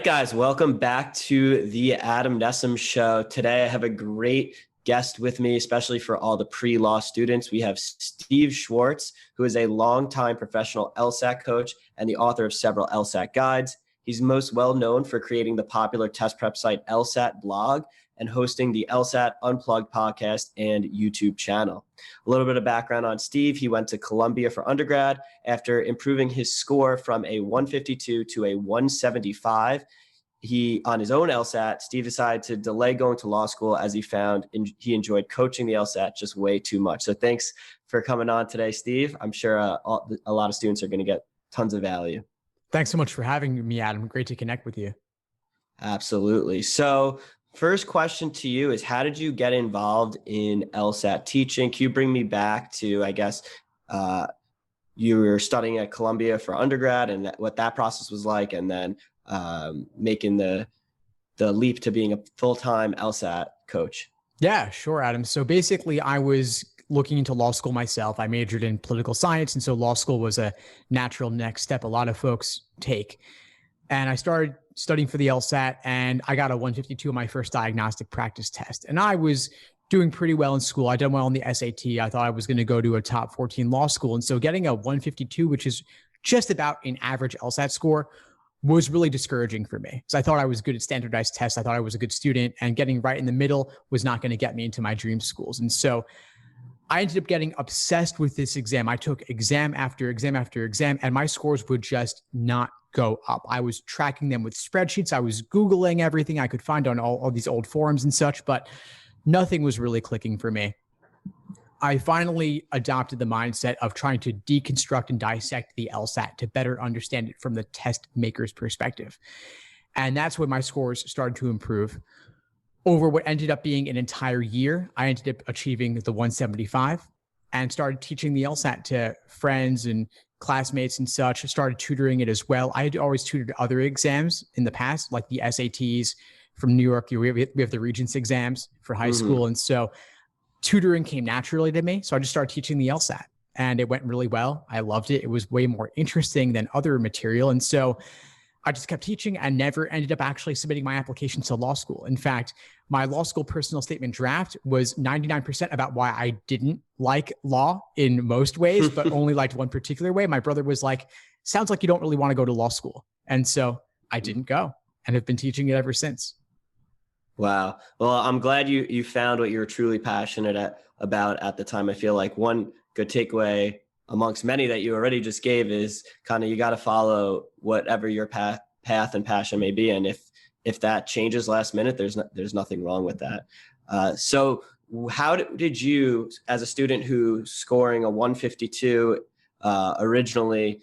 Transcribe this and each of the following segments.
right, guys, welcome back to the Adam Nessum Show. Today, I have a great guest with me, especially for all the pre-law students. We have Steve Schwartz, who is a longtime professional LSAT coach and the author of several LSAT guides. He's most well known for creating the popular test prep site LSAT blog and hosting the LSAT Unplugged podcast and YouTube channel. A little bit of background on Steve. He went to Columbia for undergrad. After improving his score from a 152 to a 175, on his own LSAT, Steve decided to delay going to law school as he found he enjoyed coaching the LSAT just way too much. So thanks for coming on today, Steve. I'm sure a lot of students are going to get tons of value. Thanks so much for having me, Adam. Great to connect with you. Absolutely. So first question to you is, how did you get involved in LSAT teaching? Can you bring me back to, I guess, you were studying at Columbia for undergrad and what that process was like, and then making the leap to being a full-time LSAT coach? Yeah, sure, Adam. So basically, I was looking into law school myself. I majored in political science, and so law school was a natural next step a lot of folks take. And I started studying for the LSAT, and I got a 152 on my first diagnostic practice test. And I was doing pretty well in school. I did well on the SAT. I thought I was going to go to a top 14 law school. And so getting a 152, which is just about an average LSAT score, was really discouraging for me, because I thought I was good at standardized tests. I thought I was a good student, and getting right in the middle was not going to get me into my dream schools. And so I ended up getting obsessed with this exam. I took exam after exam after exam, and my scores would just not go up. I was tracking them with spreadsheets. I was Googling everything I could find on all these old forums and such, but nothing was really clicking for me. I finally adopted the mindset of trying to deconstruct and dissect the LSAT to better understand it from the test maker's perspective. And that's when my scores started to improve. Over what ended up being an entire year, I ended up achieving the 175 and started teaching the LSAT to friends and classmates and such. I started tutoring it as well. I had always tutored other exams in the past, like the SATs from New York. We have the Regents exams for high school. And so tutoring came naturally to me. So I just started teaching the LSAT, and it went really well. I loved it. It was way more interesting than other material. And so I just kept teaching and never ended up actually submitting my application to law school. In fact, my law school personal statement draft was 99% about why I didn't like law in most ways, but only liked one particular way. My brother was like, sounds like you don't really want to go to law school. And so I didn't go, and have been teaching it ever since. Wow. Well, I'm glad you found what you were truly passionate about at the time. I feel like one good takeaway amongst many that you already just gave is kind of, you got to follow whatever your path and passion may be. And if that changes last minute, there's nothing wrong with that. So how did you, as a student who scoring a 152 originally,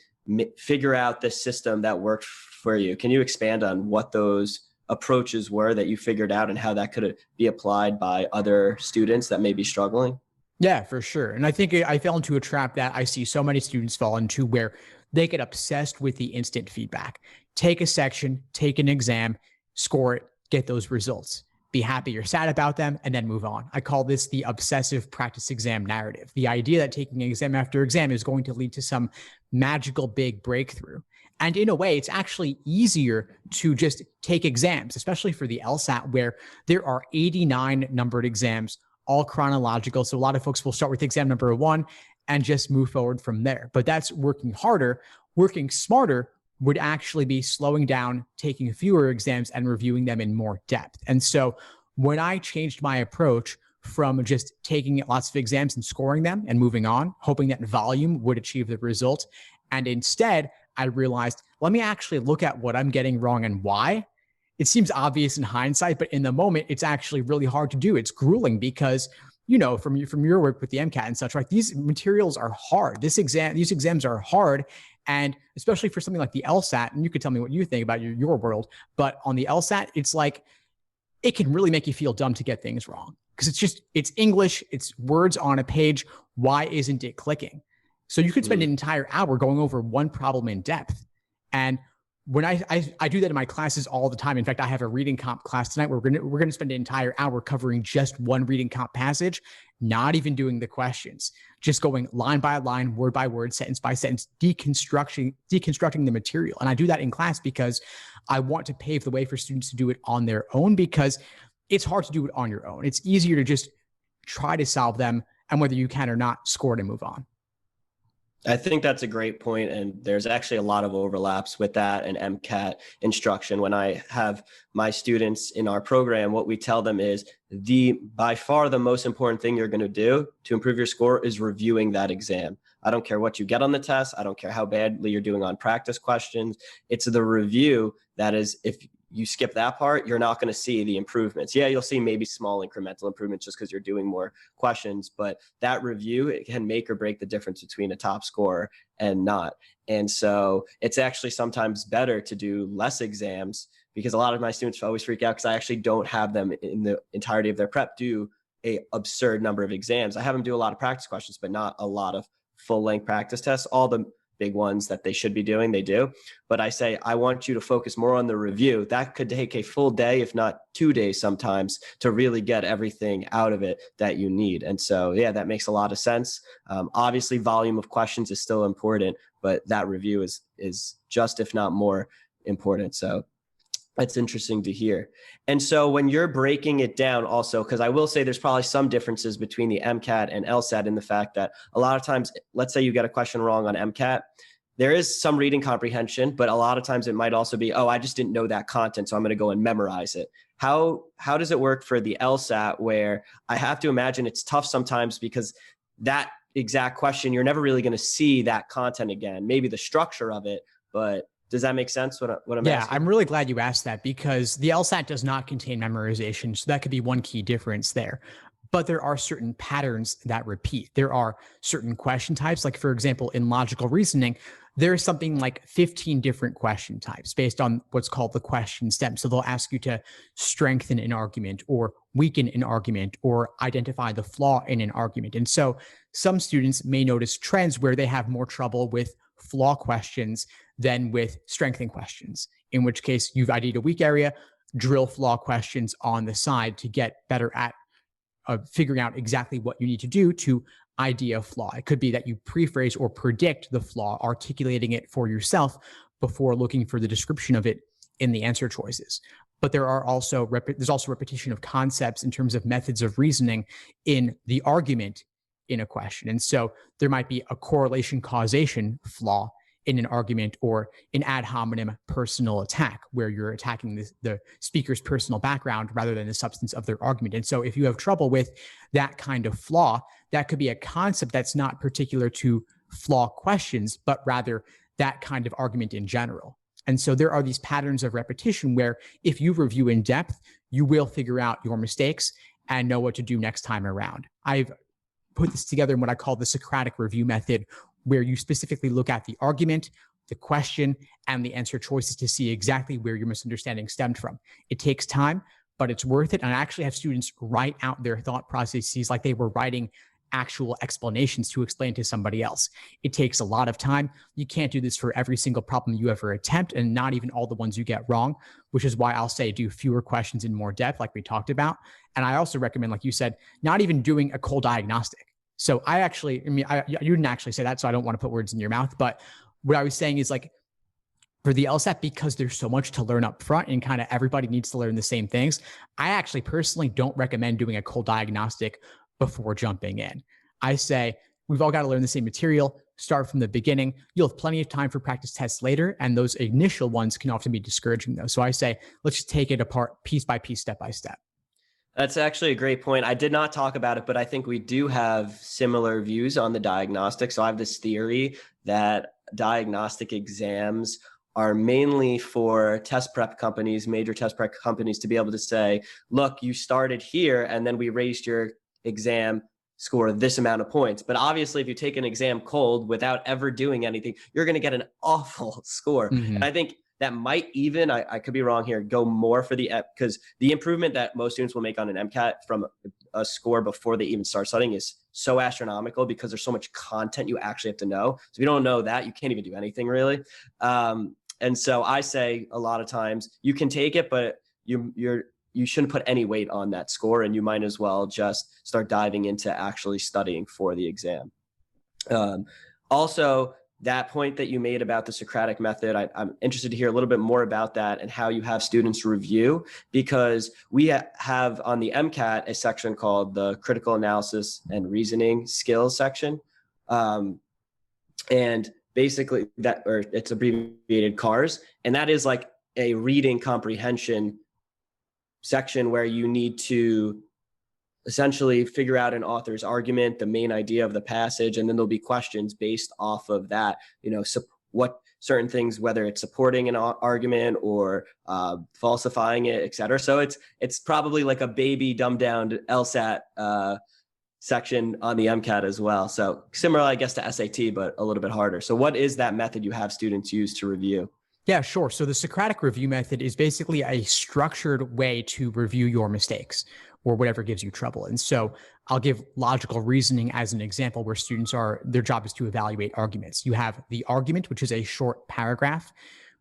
figure out this system that worked for you? Can you expand on what those approaches were that you figured out and how that could be applied by other students that may be struggling? Yeah, for sure. And I think I fell into a trap that I see so many students fall into, where they get obsessed with the instant feedback. Take a section, take an exam, score it, get those results. Be happy or sad about them, and then move on. I call this the obsessive practice exam narrative. The idea that taking exam after exam is going to lead to some magical big breakthrough. And in a way, it's actually easier to just take exams, especially for the LSAT, where there are 89 numbered exams, all chronological. So a lot of folks will start with exam number 1 and just move forward from there. But that's working harder. Working smarter would actually be slowing down, taking fewer exams, and reviewing them in more depth. And so when I changed my approach from just taking lots of exams and scoring them and moving on, hoping that volume would achieve the result, and instead I realized, let me actually look at what I'm getting wrong and why. It seems obvious in hindsight, but in the moment, it's actually really hard to do. It's grueling because, you know, from your work with the MCAT and such, right? These materials are hard. These exams are hard. And especially for something like the LSAT, and you could tell me what you think about your world, but on the LSAT, it's like, it can really make you feel dumb to get things wrong, because it's English, it's words on a page. Why isn't it clicking? So you could spend an entire hour going over one problem in depth. And when I do that in my classes all the time. In fact, I have a reading comp class tonight where we're gonna spend an entire hour covering just one reading comp passage, not even doing the questions, just going line by line, word by word, sentence by sentence, deconstructing the material. And I do that in class because I want to pave the way for students to do it on their own, because it's hard to do it on your own. It's easier to just try to solve them, and whether you can or not, score to move on. I think that's a great point, and there's actually a lot of overlaps with that and MCAT instruction. When I have my students in our program, what we tell them is by far the most important thing you're going to do to improve your score is reviewing that exam. I don't care what you get on the test. I don't care how badly you're doing on practice questions. It's the review that is, if you skip that part, you're not going to see the improvements. Yeah, you'll see maybe small incremental improvements just because you're doing more questions, but that review, it can make or break the difference between a top scorer and not. And so it's actually sometimes better to do less exams, because a lot of my students always freak out because I actually don't have them in the entirety of their prep do a absurd number of exams. I have them do a lot of practice questions, but not a lot of full length practice tests. All the big ones that they should be doing, they do. But I say, I want you to focus more on the review. That could take a full day, if not 2 days sometimes, to really get everything out of it that you need. And so, yeah, that makes a lot of sense. Obviously, volume of questions is still important, but that review is just, if not more important. So that's interesting to hear. And so when you're breaking it down also, because I will say there's probably some differences between the MCAT and LSAT in the fact that a lot of times, let's say you get a question wrong on MCAT, there is some reading comprehension, but a lot of times it might also be, oh, I just didn't know that content, so I'm going to go and memorize it. How does it work for the LSAT, where I have to imagine it's tough sometimes because that exact question, you're never really going to see that content again, maybe the structure of it, but does that make sense, what I'm Yeah, asking? I'm really glad you asked that, because the LSAT does not contain memorization. So that could be one key difference there. But there are certain patterns that repeat. There are certain question types. Like, for example, in logical reasoning, there's something like 15 different question types based on what's called the question stem. So they'll ask you to strengthen an argument or weaken an argument or identify the flaw in an argument. And so some students may notice trends where they have more trouble with flaw questions than with strengthening questions, in which case you've ID'd a weak area, drill flaw questions on the side to get better at figuring out exactly what you need to do to ID a flaw. It could be that you prephrase or predict the flaw, articulating it for yourself before looking for the description of it in the answer choices. But there's also repetition of concepts in terms of methods of reasoning in the argument in a question. And so there might be a correlation causation flaw in an argument, or an ad hominem personal attack, where you're attacking the speaker's personal background rather than the substance of their argument. And so if you have trouble with that kind of flaw, that could be a concept that's not particular to flaw questions, but rather that kind of argument in general. And so there are these patterns of repetition where if you review in depth, you will figure out your mistakes and know what to do next time around. I've put this together in what I call the Socratic review method, where you specifically look at the argument, the question, and the answer choices to see exactly where your misunderstanding stemmed from. It takes time, but it's worth it. And I actually have students write out their thought processes like they were writing actual explanations to explain to somebody else. It takes a lot of time. You can't do this for every single problem you ever attempt, and not even all the ones you get wrong, which is why I'll say do fewer questions in more depth, like we talked about. And I also recommend, like you said, not even doing a cold diagnostic. So you didn't actually say that, so I don't want to put words in your mouth. But what I was saying is, like, for the LSAT, because there's so much to learn up front and kind of everybody needs to learn the same things, I actually personally don't recommend doing a cold diagnostic before jumping in. I say we've all got to learn the same material, start from the beginning. You'll have plenty of time for practice tests later, and those initial ones can often be discouraging though. So I say, let's just take it apart piece by piece, step by step. That's actually a great point. I did not talk about it, but I think we do have similar views on the diagnostic. So I have this theory that diagnostic exams are mainly for test prep companies, major test prep companies, to be able to say, look, you started here and then we raised your exam score this amount of points. But obviously, if you take an exam cold without ever doing anything, you're going to get an awful score. Mm-hmm. And I think that might even, I could be wrong here, go more for because the improvement that most students will make on an MCAT from a score before they even start studying is so astronomical, because there's so much content you actually have to know. So if you don't know that, you can't even do anything really. And so I say a lot of times you can take it, but you shouldn't put any weight on that score, and you might as well just start diving into actually studying for the exam. Also, that point that you made about the Socratic method, I'm interested to hear a little bit more about that and how you have students review, because we have on the MCAT a section called the Critical Analysis and Reasoning Skills section. And basically that, or it's abbreviated CARS, and that is like a reading comprehension section where you need to essentially figure out an author's argument, the main idea of the passage, and then there'll be questions based off of that, what certain things, whether it's supporting an argument or falsifying it, et cetera. So it's probably like a baby dumbed down LSAT section on the MCAT as well. So similar, I guess, to SAT, but a little bit harder. So what is that method you have students use to review? Yeah, sure. So the Socratic review method is basically a structured way to review your mistakes or whatever gives you trouble. And so I'll give logical reasoning as an example where their job is to evaluate arguments. You have the argument, which is a short paragraph.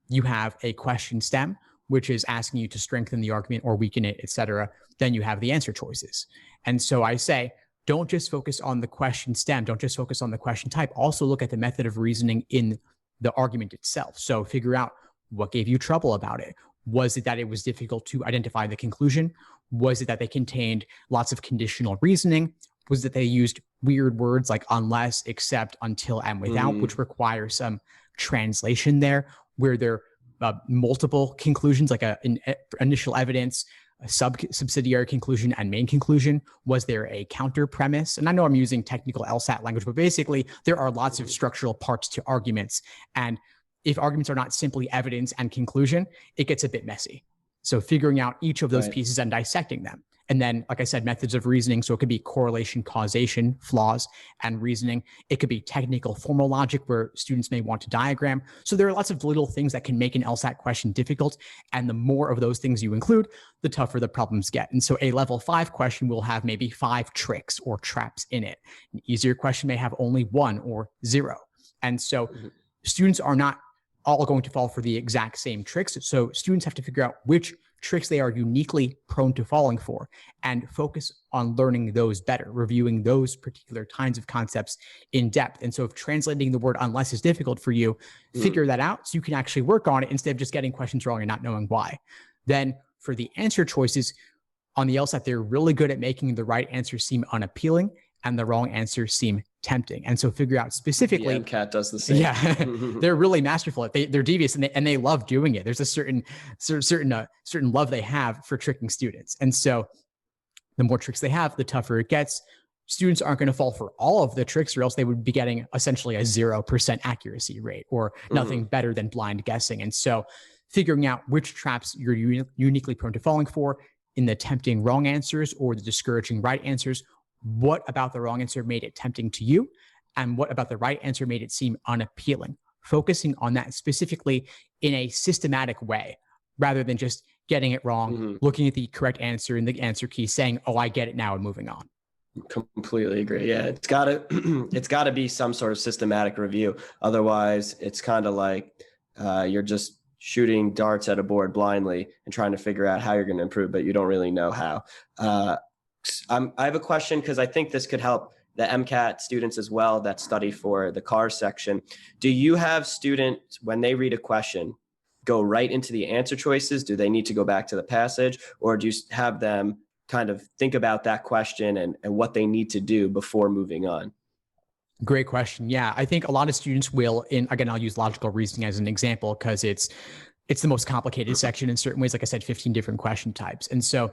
You have a question stem, which is asking you to strengthen the argument or weaken it, et cetera. Then you have the answer choices. And so I say, don't just focus on the question stem. Don't just focus on the question type. Also look at the method of reasoning in the argument itself. So figure out what gave you trouble about it. Was it that it was difficult to identify the conclusion? Was it that they contained lots of conditional reasoning? Was it that they used weird words like unless, except, until, and without, which require some translation there, where there are multiple conclusions, like an initial evidence, a subsidiary conclusion, and main conclusion? Was there a counter premise? And I know I'm using technical LSAT language, but basically there are lots of structural parts to arguments. And if arguments are not simply evidence and conclusion, it gets a bit messy. So figuring out each of those pieces and dissecting them. And then, like I said, methods of reasoning. So it could be correlation, causation, flaws, and reasoning. It could be technical formal logic, where students may want to diagram. So there are lots of little things that can make an LSAT question difficult. And the more of those things you include, the tougher the problems get. And so a level 5 question will have maybe 5 tricks or traps in it. An easier question may have only 1 or 0. And so students are not all going to fall for the exact same tricks. So students have to figure out which tricks they are uniquely prone to falling for and focus on learning those better, reviewing those particular kinds of concepts in depth. And so if translating the word unless is difficult for you, figure that out so you can actually work on it instead of just getting questions wrong and not knowing why. Then for the answer choices on the LSAT, they're really good at making the right answer seem unappealing and the wrong answer seem tempting. And so figure out specifically. The MCAT does the same. Yeah, they're really masterful at it. They're devious and they love doing it. There's a certain love they have for tricking students. And so the more tricks they have, the tougher it gets. Students aren't going to fall for all of the tricks, or else they would be getting essentially a 0% accuracy rate or nothing better than blind guessing. And so figuring out which traps you're uniquely prone to falling for in the tempting wrong answers or the discouraging right answers. What about the wrong answer made it tempting to you? And what about the right answer made it seem unappealing? Focusing on that specifically in a systematic way, rather than just getting it wrong, looking at the correct answer in the answer key, saying, oh, I get it now, and moving on. Completely agree. Yeah, it's gotta be some sort of systematic review. Otherwise, it's kind of like you're just shooting darts at a board blindly and trying to figure out how you're going to improve, but you don't really know how. I have a question, because I think this could help the MCAT students as well that study for the CAR section. Do you have students, when they read a question, go right into the answer choices? Do they need to go back to the passage, or do you have them kind of think about that question and what they need to do before moving on? Great question. Yeah, I think a lot of students will, again, I'll use logical reasoning as an example because it's the most complicated section in certain ways. Like I said, 15 different question types. And so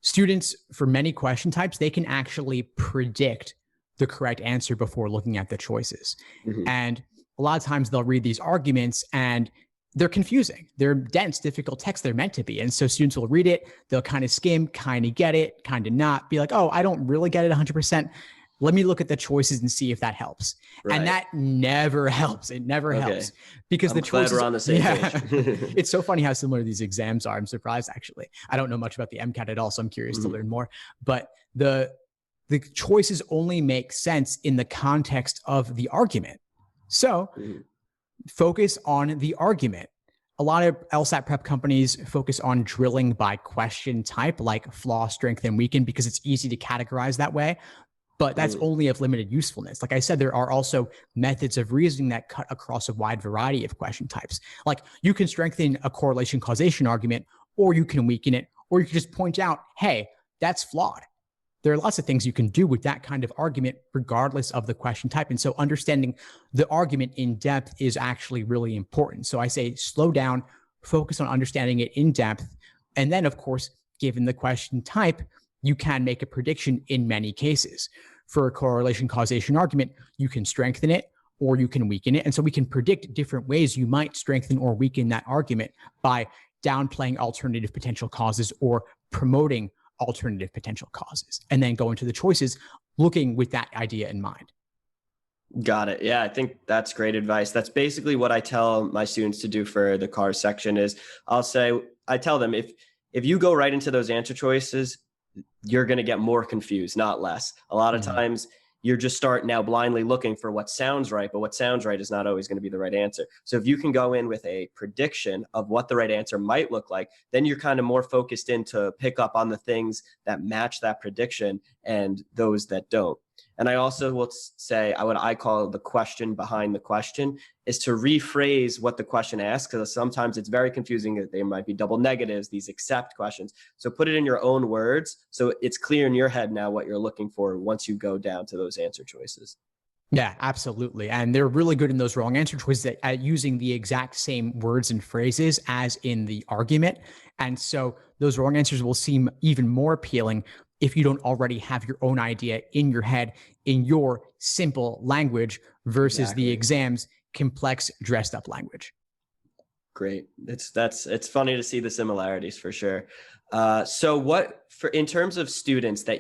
students, for many question types, they can actually predict the correct answer before looking at the choices. And a lot of times they'll read these arguments and they're confusing. They're dense, difficult text. They're meant to be. And so students will read it. They'll kind of skim, kind of get it, kind of not, be like, oh, I don't really get it 100%. Let me look at the choices and see if that helps. Right. And that never helps. It never helps because the choices. Glad we're on the same page. It's so funny how similar these exams are. I'm surprised, actually. I don't know much about the MCAT at all, so I'm curious to learn more. But the choices only make sense in the context of the argument. So focus on the argument. A lot of LSAT prep companies focus on drilling by question type, like flaw, strength, and weaken, because it's easy to categorize that way. But that's only of limited usefulness. Like I said, there are also methods of reasoning that cut across a wide variety of question types. Like you can strengthen a correlation causation argument, or you can weaken it, or you can just point out, hey, that's flawed. There are lots of things you can do with that kind of argument, regardless of the question type. And so understanding the argument in depth is actually really important. So I say slow down, focus on understanding it in depth. And then, of course, given the question type, you can make a prediction in many cases. For a correlation causation argument, you can strengthen it or you can weaken it. And so we can predict different ways you might strengthen or weaken that argument by downplaying alternative potential causes or promoting alternative potential causes, and then go into the choices looking with that idea in mind. Got it. Yeah, I think that's great advice. That's basically what I tell my students to do for the cars section is I tell them if you go right into those answer choices, you're going to get more confused, not less. A lot of times you're just start now blindly looking for what sounds right, but what sounds right is not always going to be the right answer. So if you can go in with a prediction of what the right answer might look like, then you're kind of more focused in to pick up on the things that match that prediction and those that don't. And I also will say what I call the question behind the question is to rephrase what the question asks, because sometimes it's very confusing that there might be double negatives, these accept questions. So put it in your own words so it's clear in your head now what you're looking for once you go down to those answer choices. Yeah, absolutely. And they're really good in those wrong answer choices at using the exact same words and phrases as in the argument. And so those wrong answers will seem even more appealing if you don't already have your own idea in your head in your simple language versus the exam's complex dressed up language. Great. It's funny to see the similarities for sure. So in terms of students that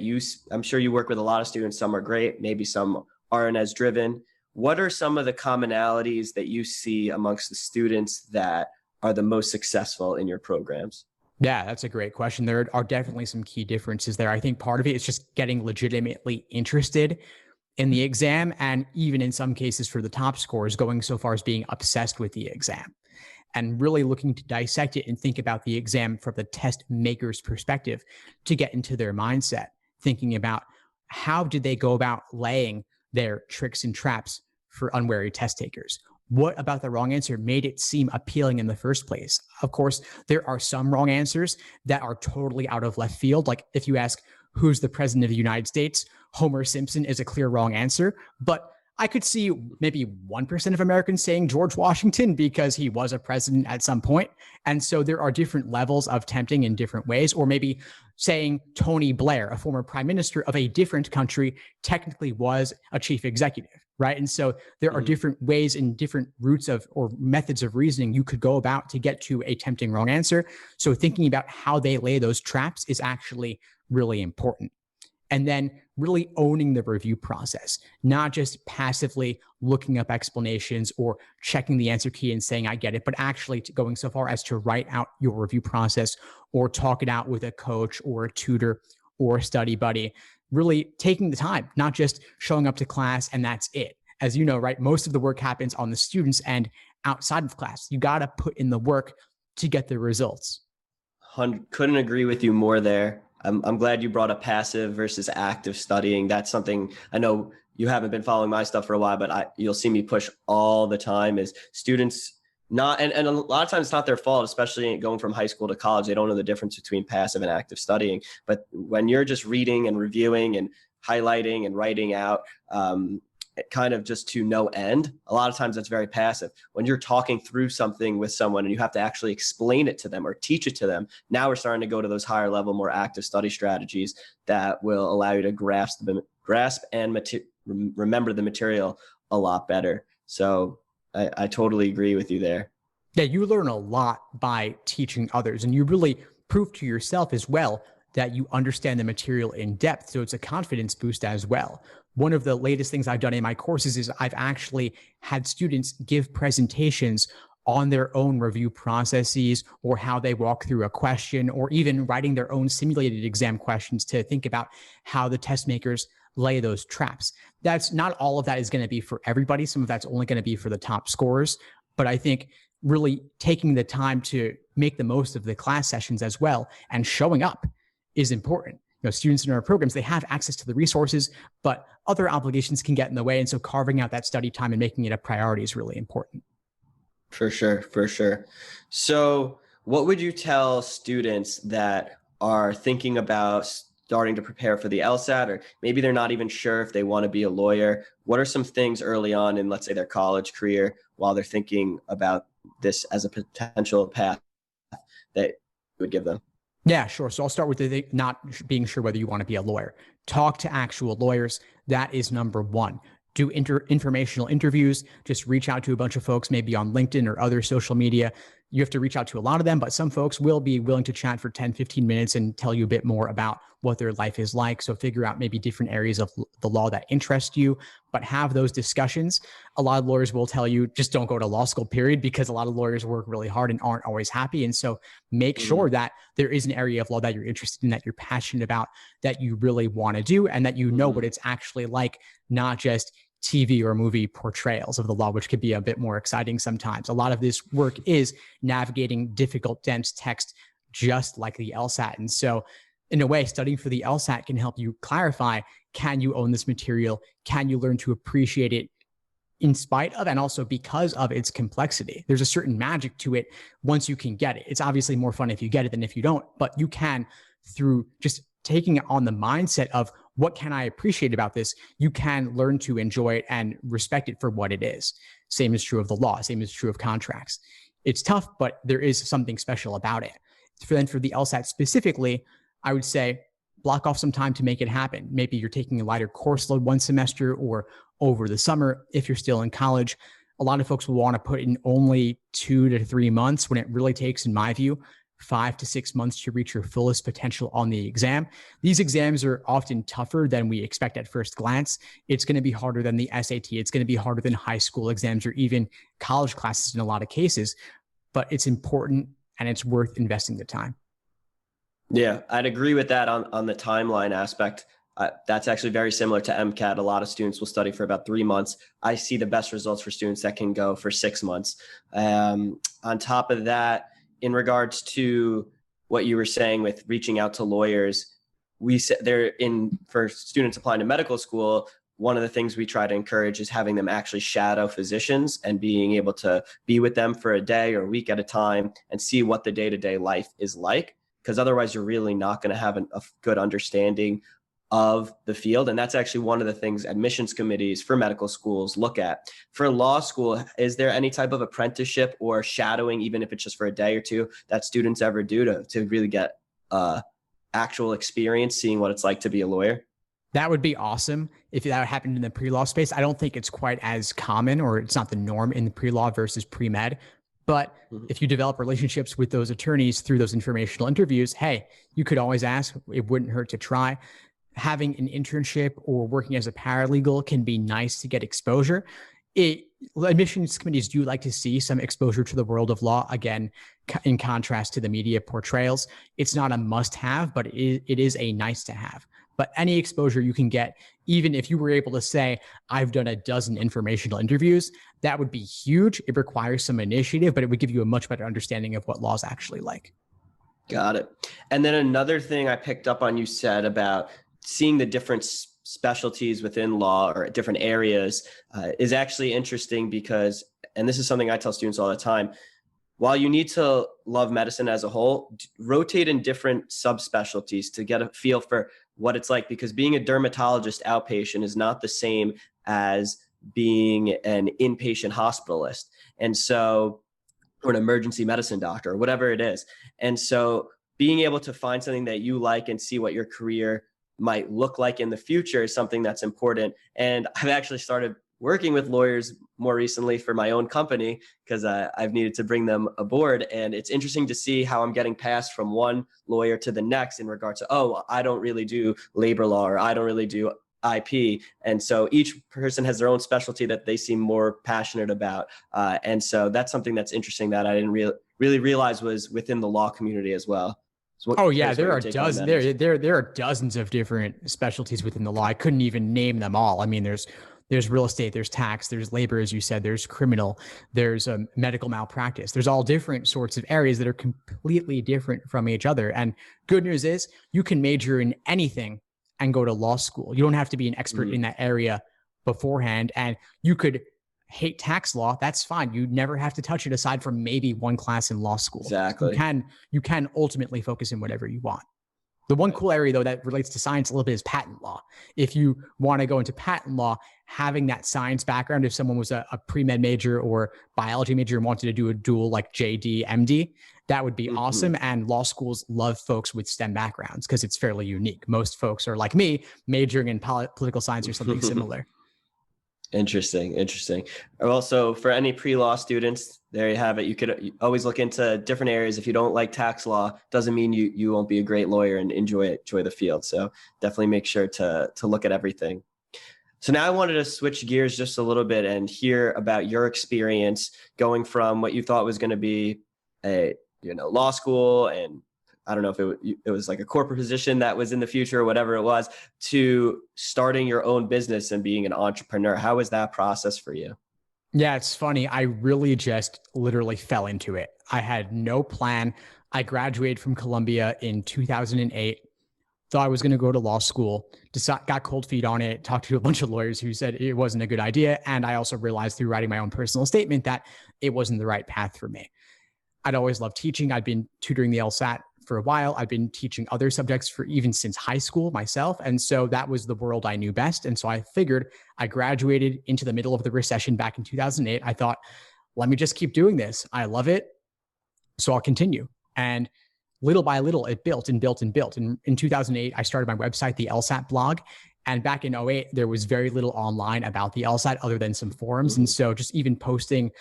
I'm sure you work with a lot of students, some are great, maybe some aren't as driven. What are some of the commonalities that you see amongst the students that are the most successful in your programs? Yeah, that's a great question. There are definitely some key differences there. I think part of it is just getting legitimately interested in the exam, and even in some cases for the top scores, going so far as being obsessed with the exam and really looking to dissect it and think about the exam from the test maker's perspective to get into their mindset, thinking about how did they go about laying their tricks and traps for unwary test takers. What about the wrong answer made it seem appealing in the first place? Of course, there are some wrong answers that are totally out of left field. Like if you ask, who's the president of the United States? Homer Simpson is a clear wrong answer. But I could see maybe 1% of Americans saying George Washington because he was a president at some point. And so there are different levels of tempting in different ways. Or maybe saying Tony Blair, a former prime minister of a different country, technically was a chief executive, right? And so there are different ways and different routes or methods of reasoning you could go about to get to a tempting wrong answer. So thinking about how they lay those traps is actually really important. And then really owning the review process, not just passively looking up explanations or checking the answer key and saying, I get it, but actually going so far as to write out your review process or talk it out with a coach or a tutor or a study buddy, really taking the time, not just showing up to class and that's it. As you know, right, most of the work happens on the students and outside of class. You got to put in the work to get the results. Couldn't agree with you more there. I'm glad you brought up passive versus active studying. That's something I know you haven't been following my stuff for a while, but you'll see me push all the time is students and a lot of times it's not their fault, especially going from high school to college. They don't know the difference between passive and active studying. But when you're just reading and reviewing and highlighting and writing out, kind of just to no end, a lot of times that's very passive. When you're talking through something with someone and you have to actually explain it to them or teach it to them, now we're starting to go to those higher level, more active study strategies that will allow you to grasp and remember the material a lot better. So I totally agree with you there. Yeah, you learn a lot by teaching others, and you really prove to yourself as well that you understand the material in depth. So it's a confidence boost as well. One of the latest things I've done in my courses is I've actually had students give presentations on their own review processes or how they walk through a question, or even writing their own simulated exam questions to think about how the test makers lay those traps. That's not all of that is going to be for everybody. Some of that's only going to be for the top scorers. But I think really taking the time to make the most of the class sessions as well and showing up is important. Students in our programs, they have access to the resources, but other obligations can get in the way. And so carving out that study time and making it a priority is really important. For sure, for sure. So what would you tell students that are thinking about starting to prepare for the LSAT, or maybe they're not even sure if they want to be a lawyer? What are some things early on in, let's say, their college career while they're thinking about this as a potential path that you would give them? Yeah, sure. So I'll start with the not being sure whether you want to be a lawyer. Talk to actual lawyers. That is number one. Do informational interviews. Just reach out to a bunch of folks, maybe on LinkedIn or other social media. You have to reach out to a lot of them, but some folks will be willing to chat for 10, 15 minutes and tell you a bit more about what their life is like. So figure out maybe different areas of the law that interest you, but have those discussions. A lot of lawyers will tell you just don't go to law school, period, because a lot of lawyers work really hard and aren't always happy. And so make sure that there is an area of law that you're interested in, that you're passionate about, that you really want to do, and that you know what it's actually like, not just TV or movie portrayals of the law, which could be a bit more exciting sometimes. A lot of this work is navigating difficult, dense text, just like the LSAT. And so in a way, studying for the LSAT can help you clarify, can you own this material? Can you learn to appreciate it in spite of, and also because of its complexity? There's a certain magic to it once you can get it. It's obviously more fun if you get it than if you don't, but you can, through just taking it on the mindset of what can I appreciate about this, you can learn to enjoy it and respect it for what it is. Same is true of the law. Same is true of contracts. It's tough, but there is something special about it. For the LSAT specifically, I would say block off some time to make it happen. Maybe you're taking a lighter course load one semester or over the summer if you're still in college. A lot of folks will want to put in only 2 to 3 months when it really takes, in my view, 5 to 6 months to reach your fullest potential on the exam. These exams are often tougher than we expect at first glance. It's going to be harder than the SAT. It's going to be harder than high school exams or even college classes in a lot of cases, but it's important and it's worth investing the time. Yeah, I'd agree with that on the timeline aspect. That's actually very similar to MCAT. A lot of students will study for about 3 months. I see the best results for students that can go for 6 months. On top of that, in regards to what you were saying with reaching out to lawyers, we said for students applying to medical school, one of the things we try to encourage is having them actually shadow physicians and being able to be with them for a day or a week at a time and see what the day-to-day life is like, because otherwise you're really not going to have a good understanding of the field. And that's actually one of the things admissions committees for medical schools look at. For law school, is there any type of apprenticeship or shadowing, even if it's just for a day or two, that students ever do to really get actual experience seeing what it's like to be a lawyer? That would be awesome if that happened in the pre-law space. I don't think it's quite as common, or it's not the norm in the pre-law versus pre-med. But if you develop relationships with those attorneys through those informational interviews, hey, you could always ask. It wouldn't hurt to try. Having an internship or working as a paralegal can be nice to get exposure. Admissions committees do like to see some exposure to the world of law. Again, in contrast to the media portrayals, it's not a must-have, but it is a nice to have. But any exposure you can get, even if you were able to say, I've done a dozen informational interviews, that would be huge. It requires some initiative, but it would give you a much better understanding of what law is actually like. Got it. And then another thing I picked up on you said about seeing the different specialties within law or different areas is actually interesting because, and this is something I tell students all the time, while you need to love medicine as a whole, rotate in different subspecialties to get a feel for what it's like, because being a dermatologist outpatient is not the same as being an inpatient hospitalist. And so, or an emergency medicine doctor, or whatever it is. And so being able to find something that you like and see what your career might look like in the future is something that's important. And I've actually started working with lawyers more recently for my own company because I've needed to bring them aboard. And it's interesting to see how I'm getting passed from one lawyer to the next in regard to, oh, I don't really do labor law, or I don't really do IP. And so each person has their own specialty that they seem more passionate about. And so that's something that's interesting that I didn't really realize was within the law community as well. So there are dozens. There are dozens of different specialties within the law. I couldn't even name them all. I mean, there's There's real estate, there's tax, there's labor, as you said, there's criminal, there's medical malpractice. There's all different sorts of areas that are completely different from each other. And good news is you can major in anything and go to law school. You don't have to be an expert in that area beforehand. And you could hate tax law. That's fine. You never have to touch it aside from maybe one class in law school. Exactly. You can ultimately focus in whatever you want. The one cool area, though, that relates to science a little bit is patent law. If you want to go into patent law, having that science background, if someone was a pre-med major or biology major and wanted to do a dual like JD, MD, that would be awesome. And law schools love folks with STEM backgrounds because it's fairly unique. Most folks are like me, majoring in political science or something similar. Interesting. Well, so for any pre-law students, there you have it. You could always look into different areas. If you don't like tax law, doesn't mean you won't be a great lawyer and enjoy the field. So definitely make sure to look at everything. So now I wanted to switch gears just a little bit and hear about your experience going from what you thought was going to be a law school, and I don't know if it was like a corporate position that was in the future or whatever it was, to starting your own business and being an entrepreneur. How was that process for you? Yeah, it's funny. I really just literally fell into it. I had no plan. I graduated from Columbia in 2008. Thought I was going to go to law school, got cold feet on it, talked to a bunch of lawyers who said it wasn't a good idea. And I also realized through writing my own personal statement that it wasn't the right path for me. I'd always loved teaching. I'd been tutoring the LSAT for a while. I've been teaching other subjects for even since high school myself. And so that was the world I knew best. And so I figured I graduated into the middle of the recession back in 2008. I thought, let me just keep doing this. I love it. So I'll continue. And little by little, it built and built and built. And in 2008, I started my website, the LSAT blog. And back in 2008, there was very little online about the LSAT other than some forums. And so just even posting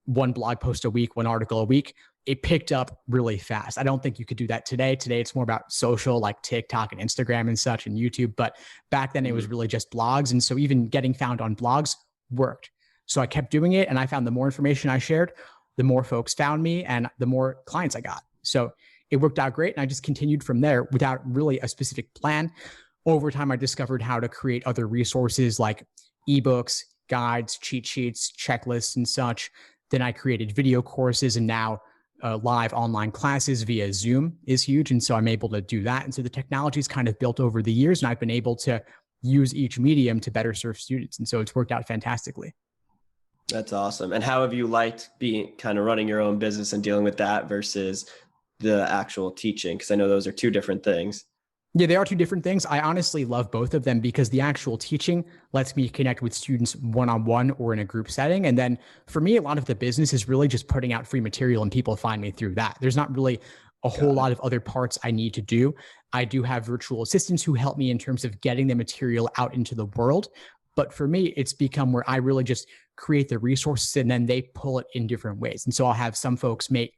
one blog post a week, one article a week, it picked up really fast. I don't think you could do that today. Today, it's more about social like TikTok and Instagram and such and YouTube. But back then it was really just blogs. And so even getting found on blogs worked. So I kept doing it. And I found the more information I shared, the more folks found me and the more clients I got. So it worked out great. And I just continued from there without really a specific plan. Over time, I discovered how to create other resources like ebooks, guides, cheat sheets, checklists, and such. Then I created video courses, and now live online classes via Zoom is huge. And so I'm able to do that. And so the technology is kind of built over the years, and I've been able to use each medium to better serve students. And so it's worked out fantastically. That's awesome. And how have you liked being kind of running your own business and dealing with that versus the actual teaching? Because I know those are two different things. Yeah, they are two different things. I honestly love both of them because the actual teaching lets me connect with students one-on-one or in a group setting. And then for me, a lot of the business is really just putting out free material and people find me through that. There's not really a whole lot of other parts I need to do. I do have virtual assistants who help me in terms of getting the material out into the world. But for me, it's become where I really just create the resources and then they pull it in different ways. And so I'll have some folks make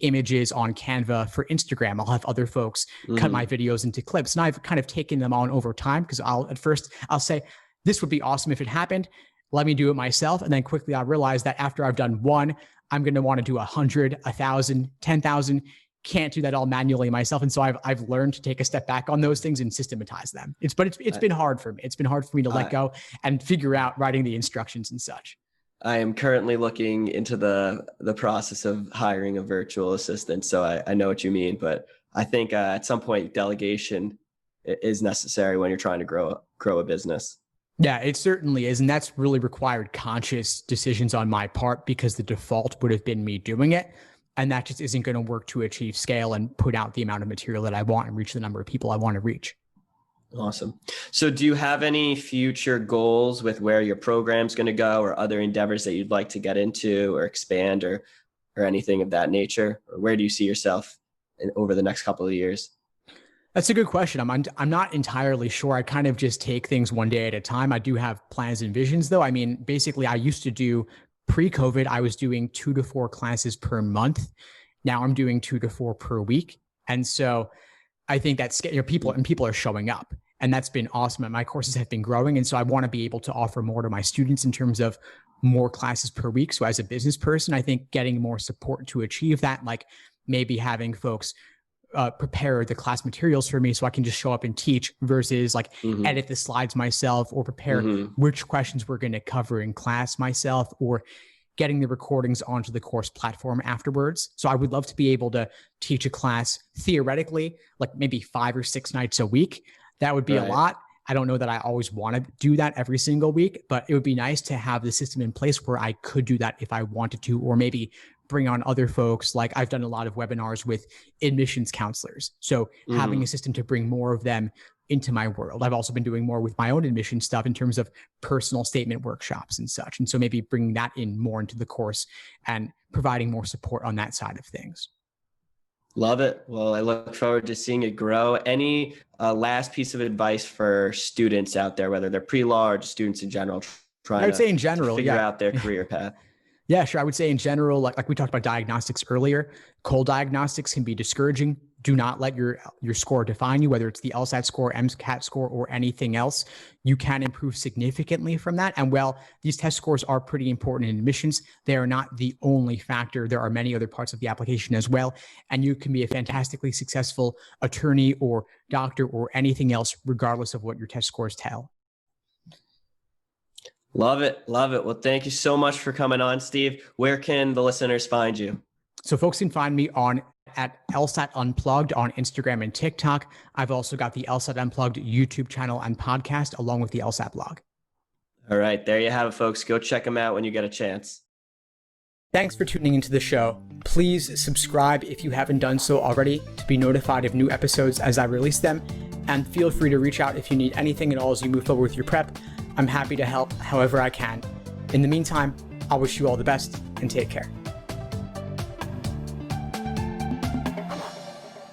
images on Canva for Instagram. I'll have other folks cut my videos into clips. And I've kind of taken them on over time because at first I'll say, this would be awesome if it happened. Let me do it myself. And then quickly I'll realize that after I've done one, I'm going to want to do 100, 1,000, 10,000. Can't do that all manually myself. And so I've learned to take a step back on those things and systematize them. It's been hard for me. It's been hard for me to let go and figure out writing the instructions and such. I am currently looking into the process of hiring a virtual assistant. So I know what you mean, but I think at some point delegation is necessary when you're trying to grow a business. Yeah, it certainly is. And that's really required conscious decisions on my part because the default would have been me doing it. And that just isn't going to work to achieve scale and put out the amount of material that I want and reach the number of people I want to reach. Awesome. So do you have any future goals with where your program's going to go or other endeavors that you'd like to get into or expand or anything of that nature? Or where do you see yourself over the next couple of years? That's a good question. I'm not entirely sure. I kind of just take things one day at a time. I do have plans and visions though. I mean, basically I used to do pre-COVID, I was doing 2 to 4 classes per month. Now I'm doing 2 to 4 per week. And so I think that's, people are showing up and that's been awesome. And my courses have been growing. And so I want to be able to offer more to my students in terms of more classes per week. So as a business person, I think getting more support to achieve that, like maybe having folks prepare the class materials for me so I can just show up and teach versus like edit the slides myself or prepare which questions we're going to cover in class myself or getting the recordings onto the course platform afterwards. So I would love to be able to teach a class theoretically, like maybe 5 or 6 nights a week. That would be a lot. I don't know that I always want to do that every single week, but it would be nice to have the system in place where I could do that if I wanted to, or maybe bring on other folks. Like I've done a lot of webinars with admissions counselors. So having a system to bring more of them into my world. I've also been doing more with my own admission stuff in terms of personal statement workshops and such. And so maybe bringing that in more into the course and providing more support on that side of things. Love it. Well, I look forward to seeing it grow. Any last piece of advice for students out there, whether they're pre-law or just students in general, trying to figure out their career path? Yeah, sure. I would say in general, like we talked about diagnostics earlier, cold diagnostics can be discouraging. Do not let your score define you, whether it's the LSAT score, MCAT score, or anything else. You can improve significantly from that. And while these test scores are pretty important in admissions, they are not the only factor. There are many other parts of the application as well. And you can be a fantastically successful attorney or doctor or anything else, regardless of what your test scores tell. Love it. Love it. Well, thank you so much for coming on, Steve. Where can the listeners find you? So folks can find me at LSAT Unplugged on Instagram and TikTok. I've also got the LSAT Unplugged YouTube channel and podcast along with the LSAT blog. All right. There you have it, folks. Go check them out when you get a chance. Thanks for tuning into the show. Please subscribe if you haven't done so already to be notified of new episodes as I release them. And feel free to reach out if you need anything at all as you move forward with your prep. I'm happy to help however I can. In the meantime, I wish you all the best and take care.